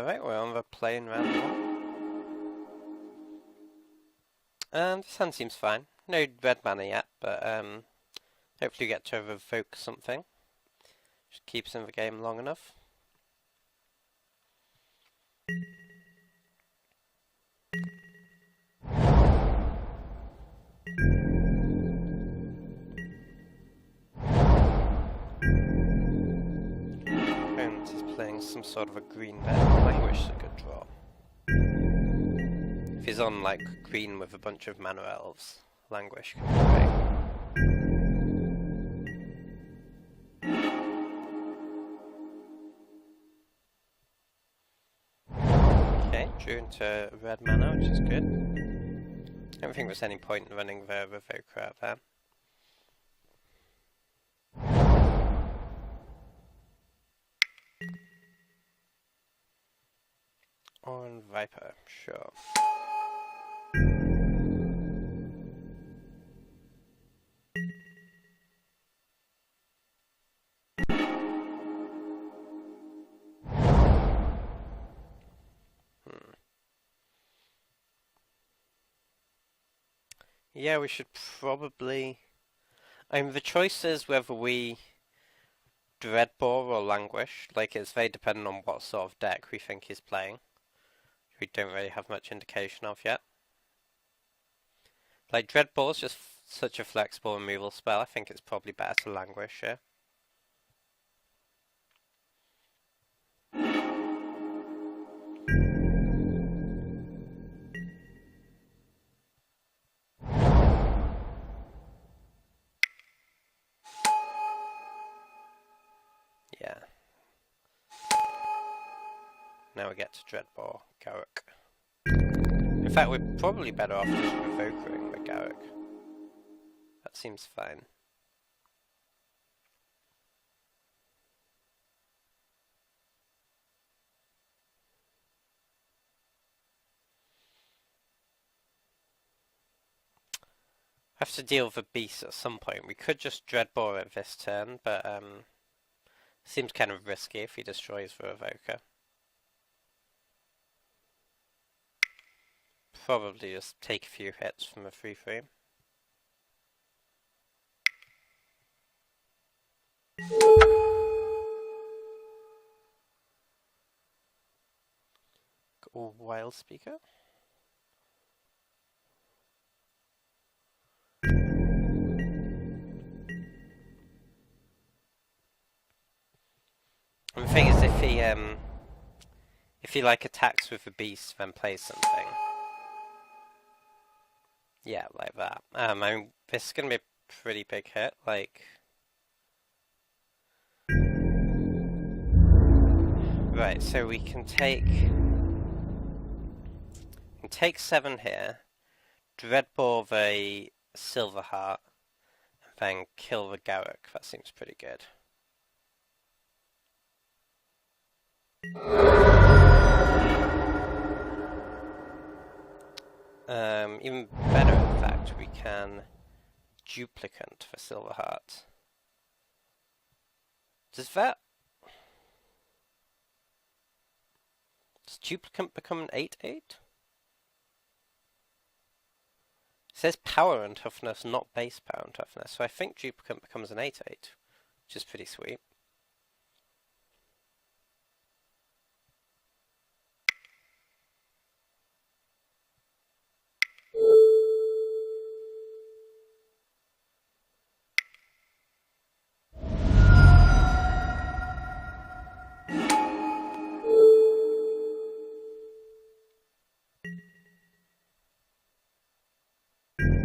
Alright, we're on the plane round one. This hand seems fine. No red mana yet, but hopefully we get to revoke something. Just keeps in the game long enough. Opponent is playing some sort of a green red. Languish is a good draw. If he's on like green with a bunch of mana elves, Languish can be great. Okay, drew into red mana, which is good. I don't think there's any point in running the Revoker out there. On Viper, sure. Yeah, we should probably... the choice is whether we Dreadbore or Languish. Like, it's very dependent on what sort of deck we think he's playing. We don't really have much indication of yet. Like, Dreadbore is just such a flexible removal spell. I think it's probably better to Languish, yeah. Yeah. Now we get to Dreadbore, Garruk. In fact, we're probably better off just Revokering the Garruk. That seems fine. I have to deal with a beast at some point. We could just Dreadbore it this turn, but seems kind of risky if he destroys the Revoker. Probably just take a few hits from a free frame. Or Wild Speaker. And the thing is, if he like attacks with the beast, then plays something. Yeah, like that. I mean, this is gonna be a pretty big hit. Like, right. So we can take 7 here, Dreadbore the Silverheart, and then kill the Garruk. That seems pretty good. Even better, in fact, we can Duplicant for Silverheart. Does Duplicant become an 8/8? It says power and toughness, not base power and toughness, so I think Duplicant becomes an 8/8, which is pretty sweet.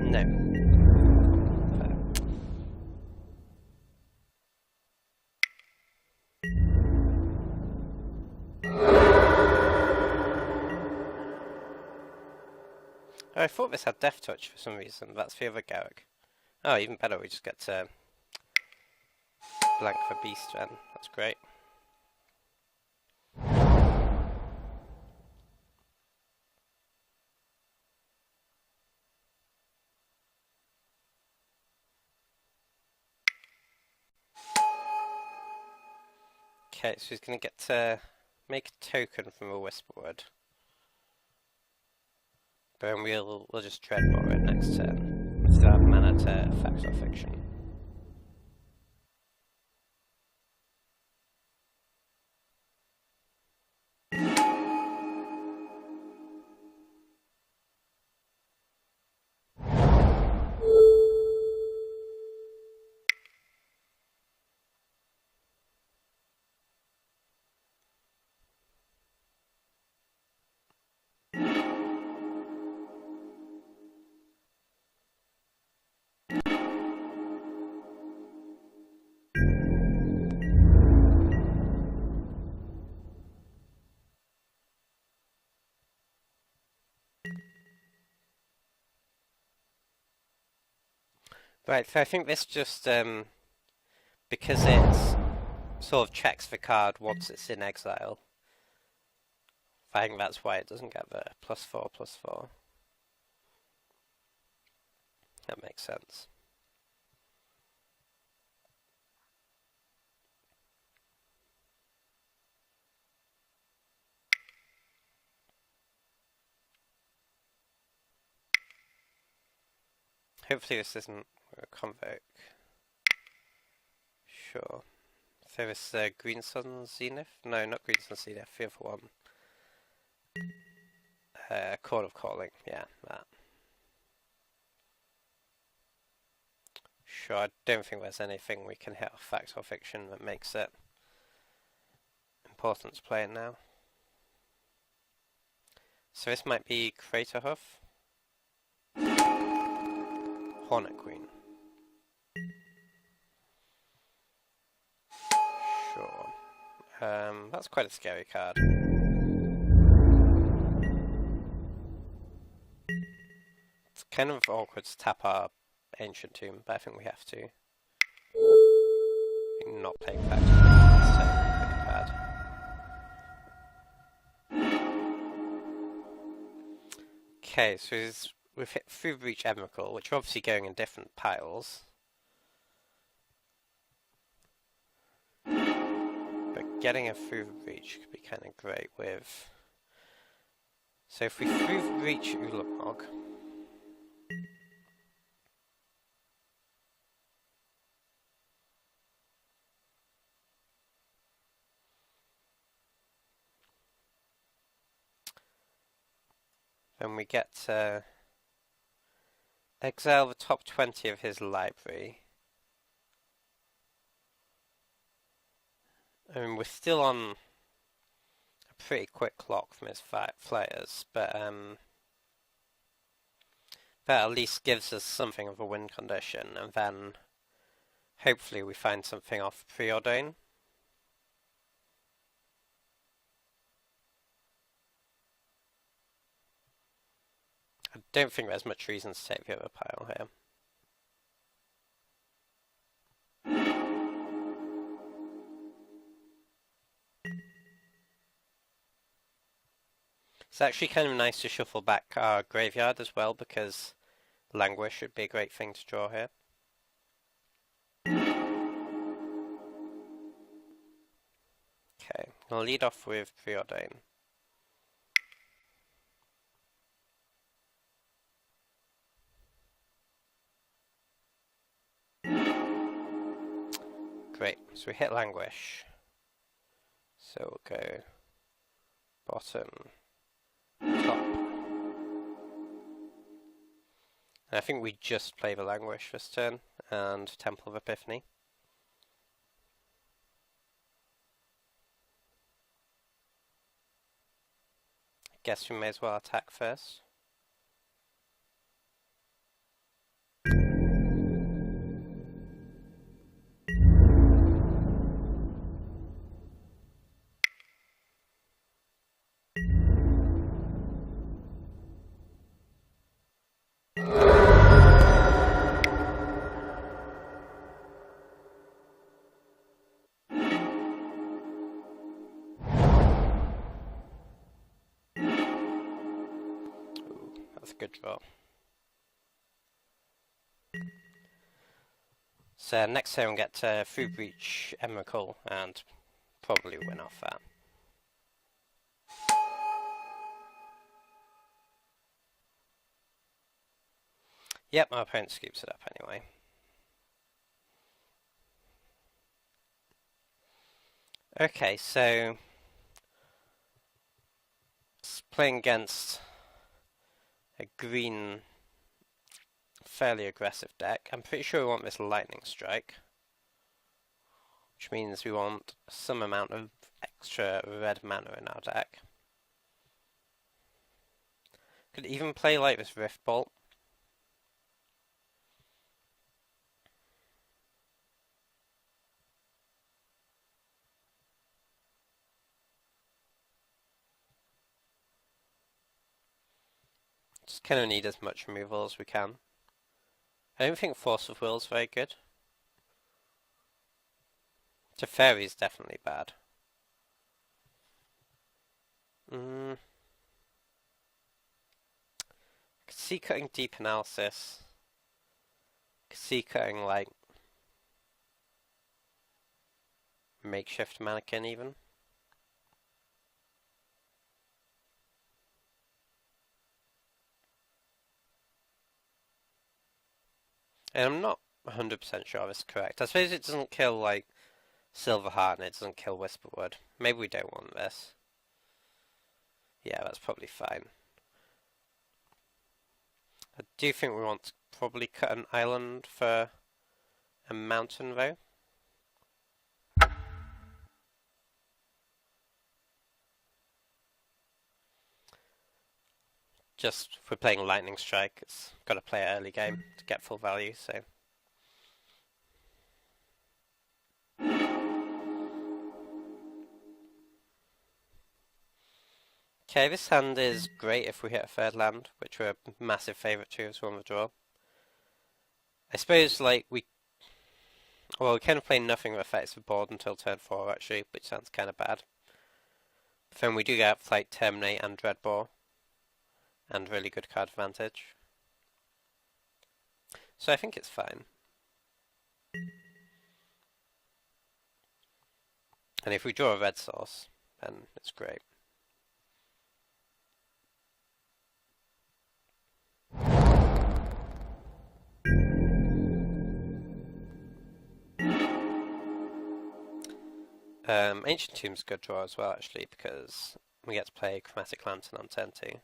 No. Oh, I thought this had Death Touch for some reason. That's the other Garruk. Oh, even better, we just get to blank for Beast then. That's great. Okay, so he's going to get to make a token from a Whisperwood. But then we'll just Dreadbore it next turn. So have mana to Fact or Fiction. Right, so I think this just, because it sort of checks the card once it's in exile. I think that's why it doesn't get the +4/+4. That makes sense. Hopefully this isn't a Convoke. Sure. So this Green Sun Zenith? No, not Green Sun Zenith, the other one. Chord of Calling, yeah, that. Sure, I don't think there's anything we can hit off Fact or Fiction that makes it important to play it now. So this might be Craterhoof. Hornet Queen. Sure. That's quite a scary card. It's kind of awkward to tap our Ancient Tomb, but I think we have to. Not playing Fact or Fiction is pretty bad. Okay, so we've hit Through-Breach Emrakul, which are obviously going in different piles. But getting a Through-Breach could be kind of great with... So if we Through-Breach Ulamog... then we get to exile the top 20 of his library. I mean, we're still on a pretty quick clock from his flyers, but that at least gives us something of a win condition, and then hopefully we find something off Preordain. I don't think there's much reason to take the other pile here. It's actually kind of nice to shuffle back our graveyard as well, because Languish would be a great thing to draw here. Okay, I'll lead off with Preordain. Great, so we hit Languish. So we'll go bottom, top. And I think we just play the Languish this turn, and Temple of Epiphany. I guess we may as well attack first. That's a good draw. So next turn we'll get Through-Breach Emrakul and probably win off that. Yep, our opponent scoops it up anyway. Okay, so it's playing against a green, fairly aggressive deck. I'm pretty sure we want this Lightning Strike, which means we want some amount of extra red mana in our deck. Could even play like this Rift Bolt. Just kind of need as much removal as we can. I don't think Force of Will is very good. Teferi is definitely bad. I could see cutting Deep Analysis. Could see cutting like Makeshift Mannequin even. And I'm not 100% sure this is correct. I suppose it doesn't kill like Silverheart and it doesn't kill Whisperwood. Maybe we don't want this. Yeah, that's probably fine. I do think we want to probably cut an island for a mountain though. Just if we're playing Lightning Strike, it's got to play it early game to get full value, so. Okay, this hand is great if we hit a third land, which we're a massive favourite to as we're on the draw. I suppose, like, we can play nothing that affects the board until turn 4, actually, which sounds kind of bad. But then we do get like Terminate and Dreadbore, and really good card advantage. So I think it's fine. And if we draw a red source, then it's great. Ancient Tomb's a good draw as well, actually, because we get to play Chromatic Lantern on turn 2.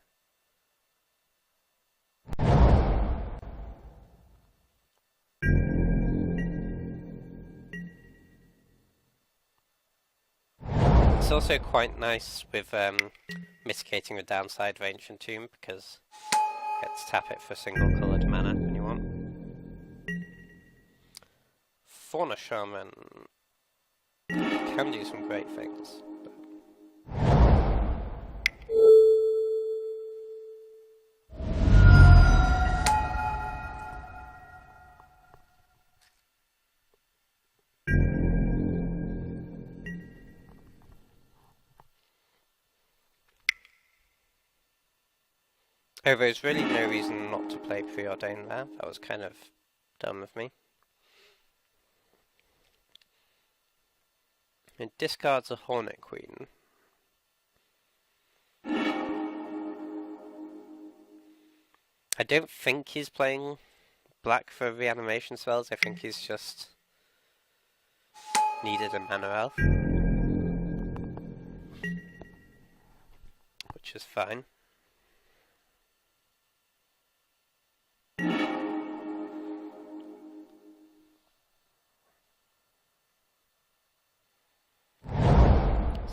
It's also quite nice with mitigating the downside of Ancient Tomb, because you get to tap it for single coloured mana when you want. Fauna Shaman can do some great things. Oh, there's really no reason not to play Preordain there. That was kind of dumb of me. It discards a Hornet Queen. I don't think he's playing black for reanimation spells. I think he's just needed a mana elf, which is fine.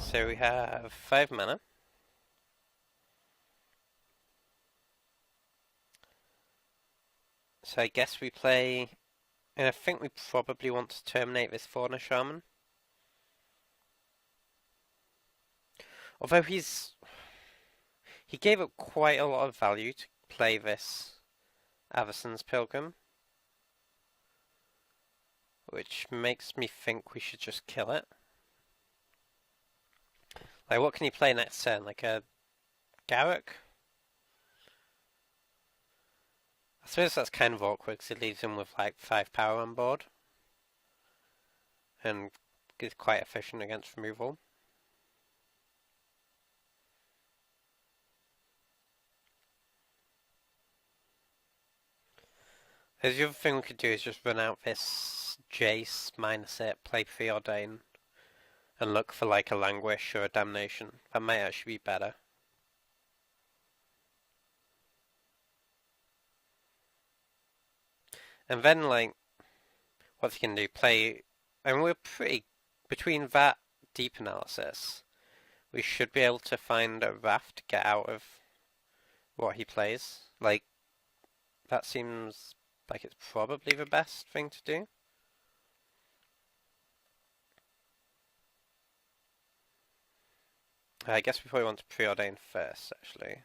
So we have 5 mana. So I guess we play, and I think we probably want to terminate this Fauna Shaman. Although he gave up quite a lot of value to play this Avacyn's Pilgrim, which makes me think we should just kill it. Like, what can he play next turn? Like a Garruk? I suppose that's kind of awkward because it leaves him with like 5 power on board. And is quite efficient against removal. The other thing we could do is just run out this Jace, minus it, play Preordain, and look for like a Languish or a Damnation. That might actually be better. And then like, what he can do, play, and we're pretty, between that deep analysis, we should be able to find a Wrath to get out of what he plays. Like, that seems like it's probably the best thing to do. I guess we probably want to preordain first, actually.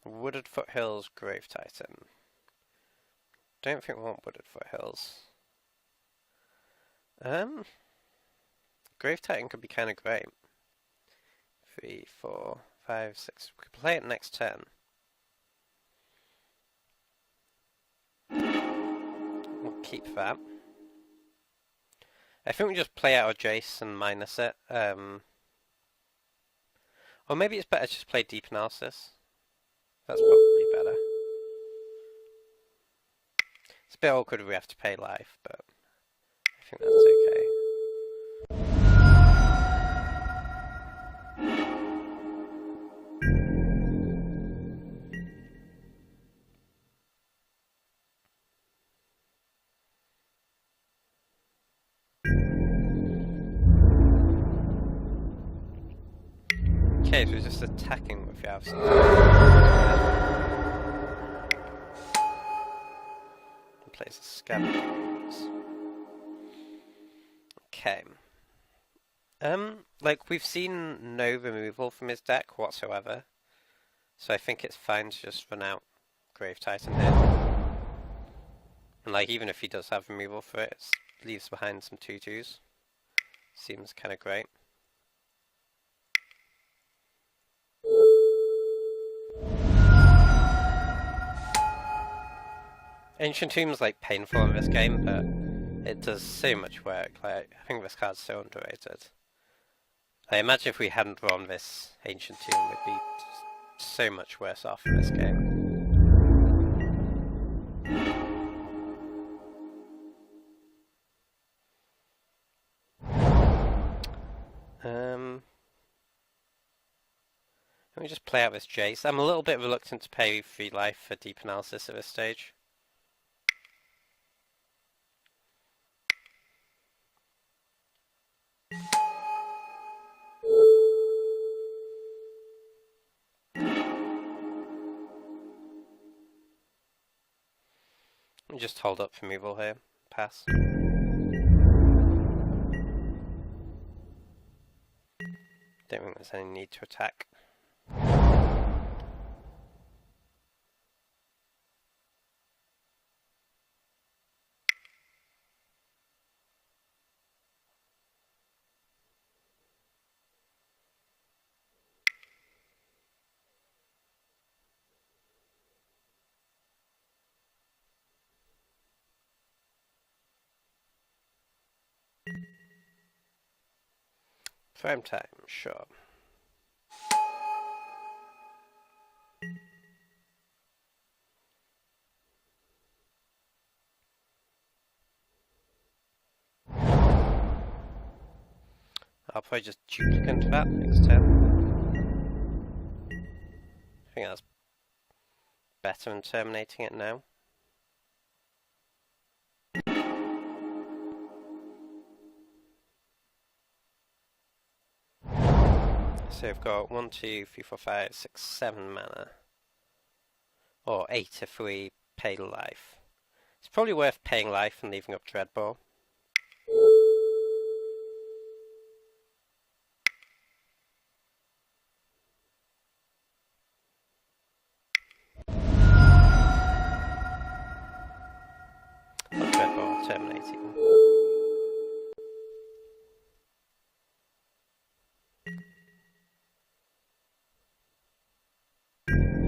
Wooded Foothills, Grave Titan. Don't think we want Wooded Foothills. Grave Titan could be kind of great. 3, 4, 5, 6. We could play it next turn. We'll keep that. I think we just play out our Jace and minus it. Or maybe it's better to just play Deep Analysis. That's probably better. It's a bit awkward if we have to pay life, but I think that's okay. Okay, so we're just attacking with the absence. Plays a Scavengers. Okay. Like, we've seen no removal from his deck whatsoever, so I think it's fine to just run out Grave Titan here. And like, even if he does have removal for it, it leaves behind some 2/2s. Seems kind of great. Ancient Tomb's like painful in this game, but it does so much work. Like, I think this card's so underrated. I imagine if we hadn't drawn this Ancient Tomb, we'd be so much worse off in this game. Let me just play out this Jace. I'm a little bit reluctant to pay 3 life for Deep Analysis at this stage. Let me just hold up removal here. Pass. Don't think there's any need to attack. Prime time, sure. I'll probably just duplicate that next turn. I think that's better than terminating it now. So we've got 1, 2, 3, 4, 5, 6, 7 mana. Or 8 if we pay life. It's probably worth paying life and leaving up Dreadbore. Dreadbore terminating.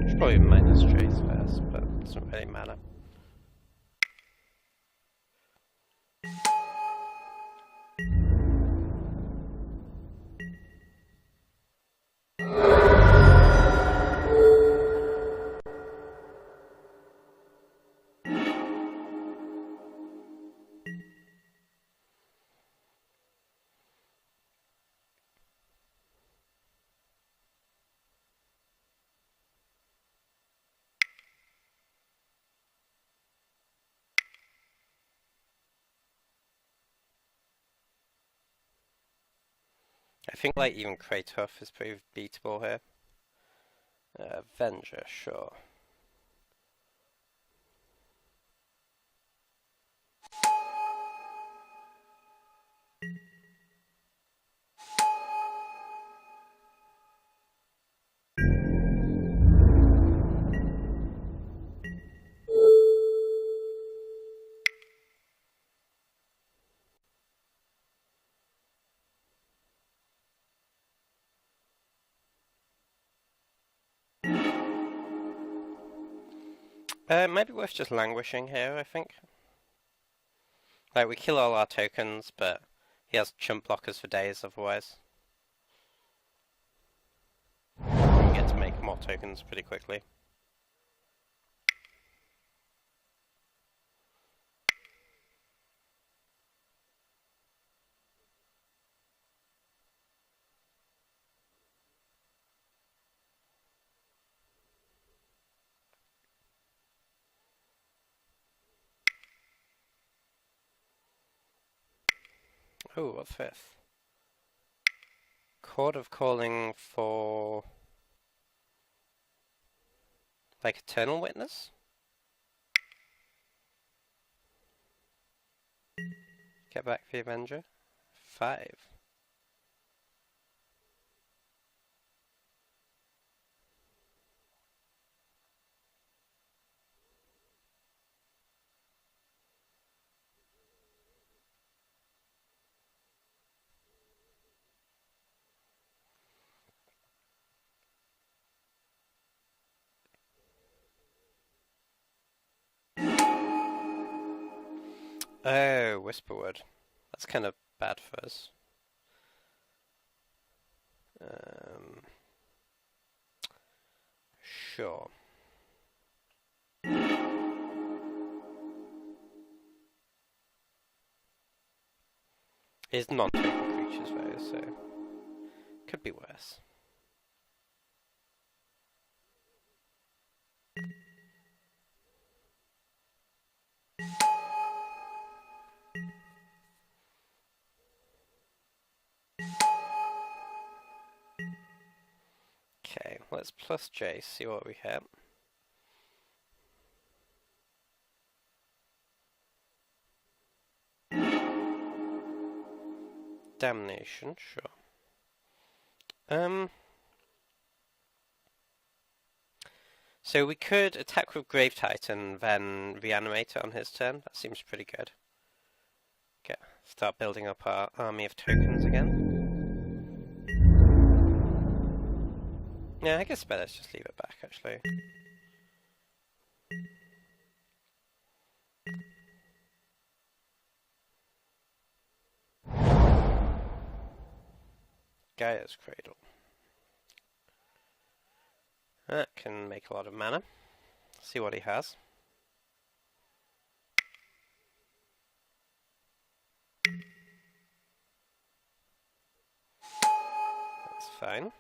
Should probably minus Trace first, but it doesn't really matter. I think like even Kratos is pretty beatable here. Avenger, sure. It might be worth just languishing here, I think. Like, we kill all our tokens, but he has chump blockers for days otherwise. We get to make more tokens pretty quickly. Oh, what's this? Chord of Calling for... like Eternal Witness? Get back the Avenger. 5. Oh, Whisperwood. That's kind of bad for us. Sure. It's non-token creatures though, so could be worse. Okay, let's plus J, see what we have. Damnation, sure. So we could attack with Grave Titan, then reanimate it on his turn. That seems pretty good. Okay, start building up our army of tokens again. Yeah, I guess better just leave it back, actually. Gaia's Cradle. That can make a lot of mana. See what he has. That's fine.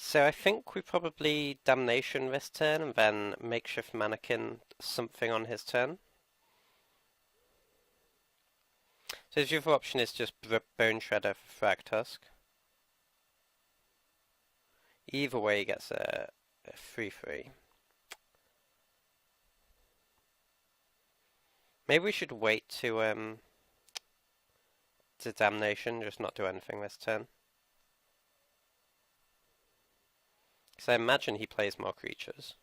So I think we probably Damnation this turn and then Makeshift Mannequin something on his turn. So the other option is just Bone Shredder for Thragtusk. Either way he gets a 3/3. Maybe we should wait to Damnation, just not do anything this turn. Because I imagine he plays more creatures.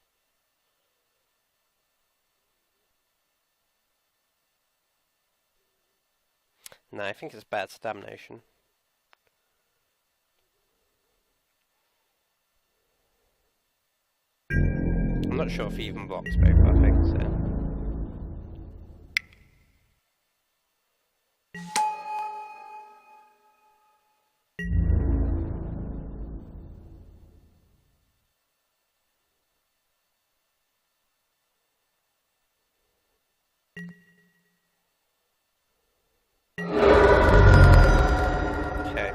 No, I think it's bad Damnation. I'm not sure if he even blocks both, I think so. Okay.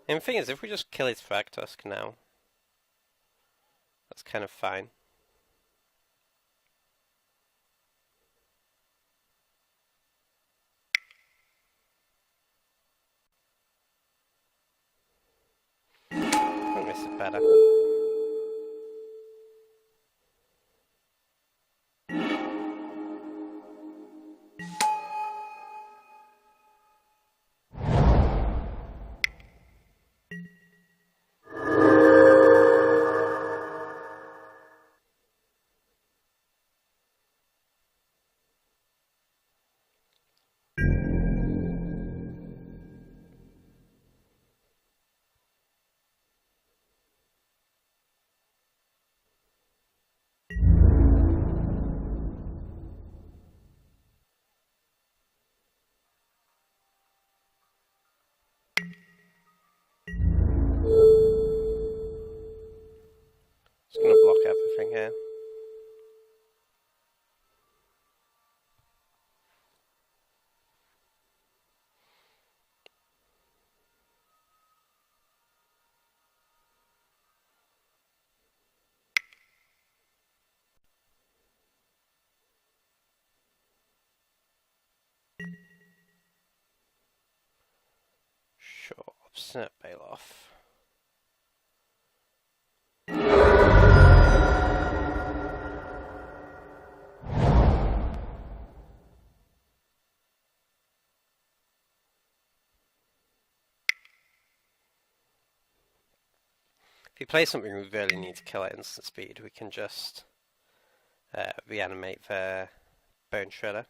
And the thing is, if we just kill his Thragtusk now, that's kind of fine. I think this is better. Just gonna block everything here. Sure, Obstinate Baloth. If you play something we really need to kill at instant speed, we can just reanimate the Bone Shredder.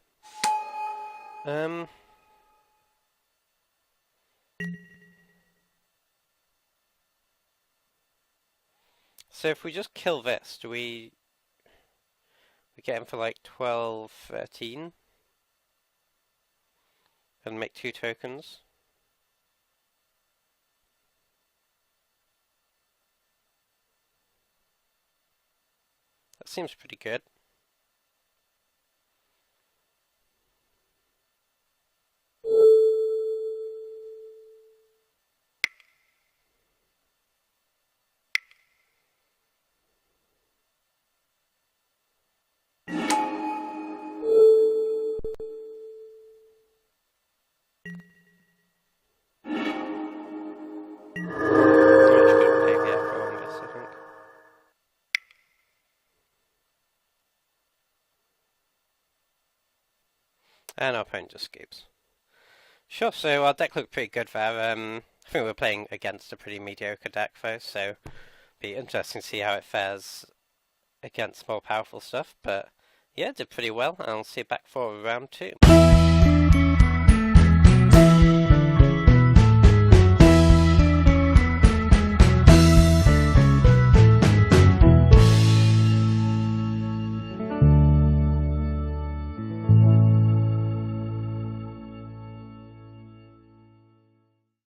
So if we just kill this, do we get him for like 12, 13? And make 2 tokens? That seems pretty good. And our opponent just escapes. Sure, so our deck looked pretty good there. I think we're playing against a pretty mediocre deck though, so it'll be interesting to see how it fares against more powerful stuff. But yeah, did pretty well, and I'll see you back for round 2.